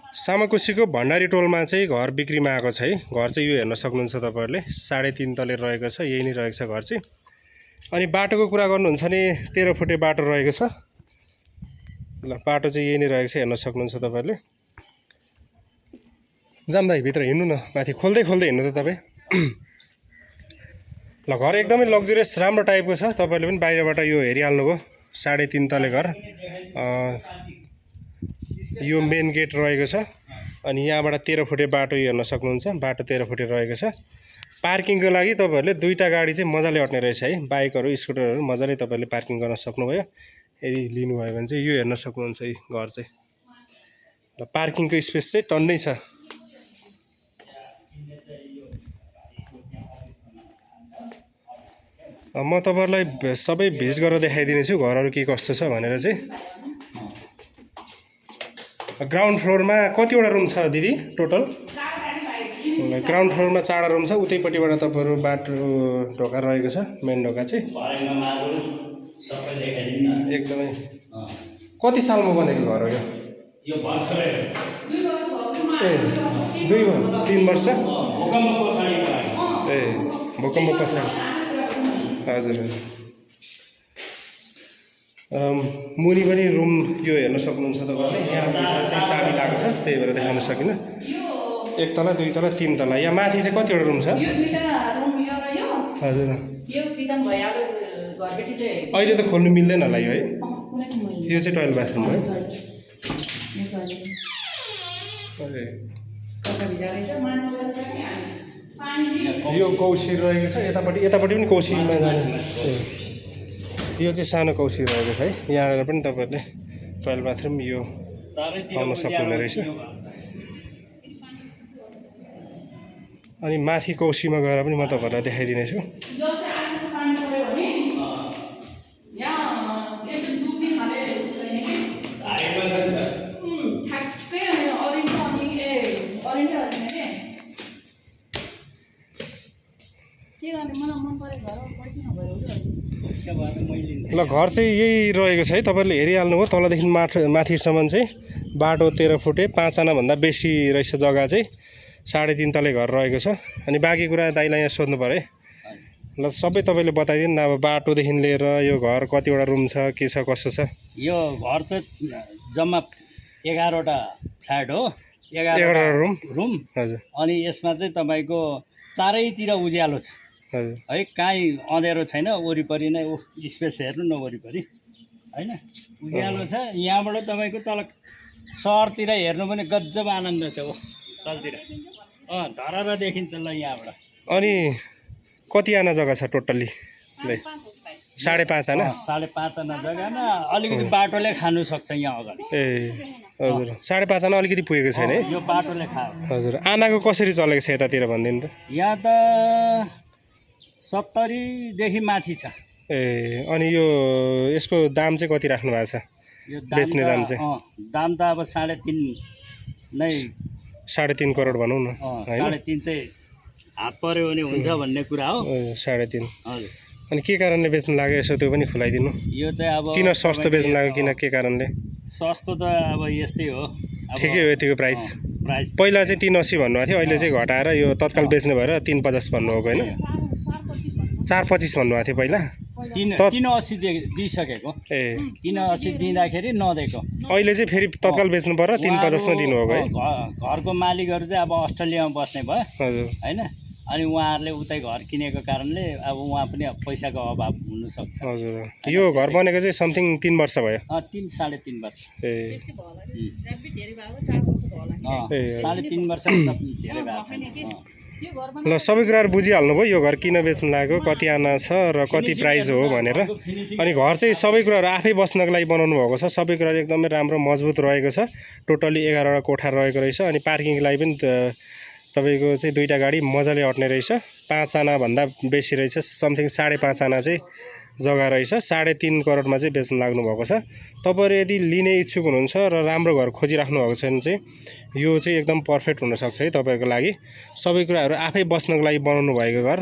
सामाकोसीको भण्डारी टोलमा चाहिँ घर बिक्रीमा आएको छ है। घर चाहिँ यो हेर्न सक्नुहुन्छ तपाईहरुले 3.5 तले रहेको छ। यही नै रहेको छ घर चाहिँ। अनि बाटोको कुरा गर्नुहुन्छ भने 13 फुटे बाटो रहेको छ। ल बाटो चाहिँ यही नै रहेको छ, हेर्न सक्नुहुन्छ तपाईहरुले। जाम्दाइ भित्र हिँड्नु न, माथि खोल्दै खोल्दै हिँड्नु त तपाई। ल घर एकदमै लग्जरियस राम्रो टाइपको छ। तपाईहरुले पनि बाहिरबाट यो हेरिहाल्नुभयो। 3.5 तले घर। यो मेन गेट रहेको छ। अनि यहाँबाट 13 फुटे बाटो हेर्न सक्नुहुन्छ। बाटो 13 फुटे रहेको छ। पार्किङको लागि तपाईहरुले दुईटा गाडी चाहिँ मजाले अट्ने रहेछ है। बाइकहरु स्कुटरहरु मजाले तपाईहरुले पार्किङ गर्न सक्नुभयो। यदि लिनु भयो भने चाहिँ यो हेर्न सक्नुहुन्छ है घर चाहिँ। ल पार्किङको स्पेस चाहिँ टन्नै छ। म तपाईहरुलाई सबै भिजिट गरेर देखाइदिनेछु घरहरु के कस्तो छ भनेर चाहिँ। ग्राउन्ड फ्लोरमा कतिवटा रुम छ दिदी टोटल? ग्राउन्ड फ्लोरमा 4 रुम छ। उतैपट्टिबाट तपाईहरु बाटो ढोका रहेको छ, मेन ढोका चाहिँ। एकदमै कति सालमा बनेको घर हो यो? यो भर्खरै 3 वर्ष। ए भूकम्प पछाडि। हजुर। मुनि पनि रुम यो हेर्न सक्नुहुन्छ तपाईहरुले। यहाँ चाहिँ चाबी लागेको छ, त्यही भएर देखाउन सकिन। 1 तला 2 तला 3 तला। यहाँ माथि चाहिँ कतिवटा रुम छ? यो 2टा रुम यो र यो। हजुर। यो किचन भइहाल्यो घरबेटीले। अहिले त खोल्नु मिल्दैन होला यो है। यो चाहिँ टोयलेट बाथरुम हो। यो कौसी रहेको छ। यतापट्टि पनि कौसीमा जाने। यो चाहिँ सानो कौसी रहेको छ है। यहाँ पनि तपाईहरुले टोयलेट बाथरुम यो पाउन सक्नुहुने रहेछ। अनि माथि कौसीमा गएर पनि म तपाईहरुलाई देखाइदिनेछु। ल घर चाहिँ यही रहेको छ है। तपाईहरुले हेरिहाल्नुभयो। तलदेखि माथिसम्म चाहिँ बाटो 13 फुटे 5 आना भन्दा बेसी रहेछ जग्गा चाहिँ। 3.5 तले घर रहेको छ। अनि बाँकी कुरा दाइलाई यहाँ सोध्नु पर्यो है। ल सबै तपाईले बताइदिनु न। अब बाटोदेखि लिएर यो घर कतिवटा रुम छ, के छ, कसो छ? यो घर चाहिँ जम्मा 11 वटा फ्ल्याट हो। 11 रुम। हजुर। अनि यसमा चाहिँ तपाईको चारैतिर उज्यालो छ। हजुर। है कहीँ अँधेरो छैन। वरिपरि नै स्पेस हेर्नु न वरिपरि हैन। उज्यालो छ। यहाँबाट तपाईको तल सहरतिर हेर्नु पनि गजब आनन्द छ हो तलतिर। धरारा देखिन्छ ल यहाँबाट। अनि कति आना जग्गा छ टोटल्ली? 5.5 आना। 5.5 आना जग्गामा अलिकति बाटोले खानु सक्छ यहाँ अगाडि। ए हजुर। 5.5 आना अलिकति पुगेको छैन है। यो बाटोले खायो। हजुर। आनाको कसरी चलेको छ यतातिर भनिदिनु त। यहाँ त 70 देखि माथि छ। ए अनि यो यसको दाम चाहिँ कति राख्नु भएको छ? यो बेच्ने दाम चाहिँ? दाम त अब 3.5 नै। 3.5 करोड भनौँ न। 3.5 चाहिँ हात पर्यो भने हुन्छ भन्ने कुरा हो। 3.5। हजुर। अनि के कारणले बेच्न लाग्यो यसो त्यो पनि खुलाइदिनु। यो चाहिँ अब किन सस्तो बेच्न लाग्यो, किन के कारणले? सस्तो त अब यस्तै हो। ठिकै हो यतिको प्राइस। पहिला चाहिँ 380 भन्नुभएको थियो, अहिले चाहिँ घटाएर यो तत्काल बेच्ने भएर 350 भन्नुभएको होइन? 425 भन्नुभएको थियो पहिला। 380 दिइसकेको। ए 380 दिँदाखेरि नदिएको। अहिले चाहिँ फेरि तत्काल बेच्नु पर्यो 350 मा दिनुभएको है। घरको मालिकहरू चाहिँ अब अस्ट्रेलियामा बस्ने भयो। हजुर। हैन। अनि उहाँहरूले उतै घर किनेको कारणले अब उहाँ पनि पैसाको अभाव हुन सक्छ। हजुर। यो घर बनेको चाहिँ समथिङ 3 वर्ष भयो। 3.5 वर्ष। ए 3.5 वर्ष धेरै भएको छैन। ल सबै कुराहरु बुझिहाल्नु भयो। यो घर किन बेच्न लाग्यो, कति आना छ र कति प्राइस हो भनेर। अनि घर चाहिँ सबै कुराहरु आफै बस्नको लागि बनाउनु भएको छ। सबै कुराहरु एकदमै राम्रो मजबुत रहेको छ। टोटली 11 वटा कोठा रहेको रहेछ। अनि पार्किङको लागि पनि तपाईको चाहिँ दुईटा गाडी मजाले अट्ने रहेछ। 5 आना भन्दा बेसी रहेछ। समथिङ 5.5 आना चाहिँ जग्गा रहेछ। 3.5 करोडमा चाहिँ बेच्न लाग्नु भएको छ। तपाईँहरू यदि लिने इच्छुक हुनुहुन्छ र राम्रो घर खोजिराख्नु भएको छ भने चाहिँ यो चाहिँ एकदम पर्फेक्ट हुनसक्छ है तपाईँहरूको लागि। सबै कुराहरू आफै बस्नको लागि बनाउनु भएको घर,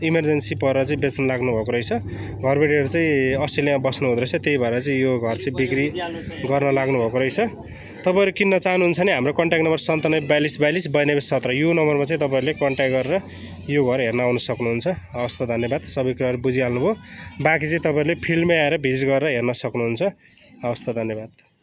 इमर्जेन्सी परेर चाहिँ बेच्न लाग्नु भएको रहेछ। घरबेटीहरू चाहिँ अस्ट्रेलियामा बस्नु हुँदो रहेछ, त्यही भएर चाहिँ यो घर चाहिँ बिक्री गर्न लाग्नु भएको रहेछ। तपाईँहरू किन्न चाहनुहुन्छ भने हाम्रो कन्ट्याक्ट नम्बर 9742 42 17 यो नम्बरमा चाहिँ तपाईँहरूले कन्ट्याक्ट गरेर यो घर हेर्न आउन सक्नुहुन्छ। हवस् त धन्यवाद। सबै कुराहरू बुझिहाल्नुभयो। बाँकी चाहिँ तपाईँहरूले फिल्डमै आएर भिजिट गरेर हेर्न सक्नुहुन्छ। हवस् त धन्यवाद।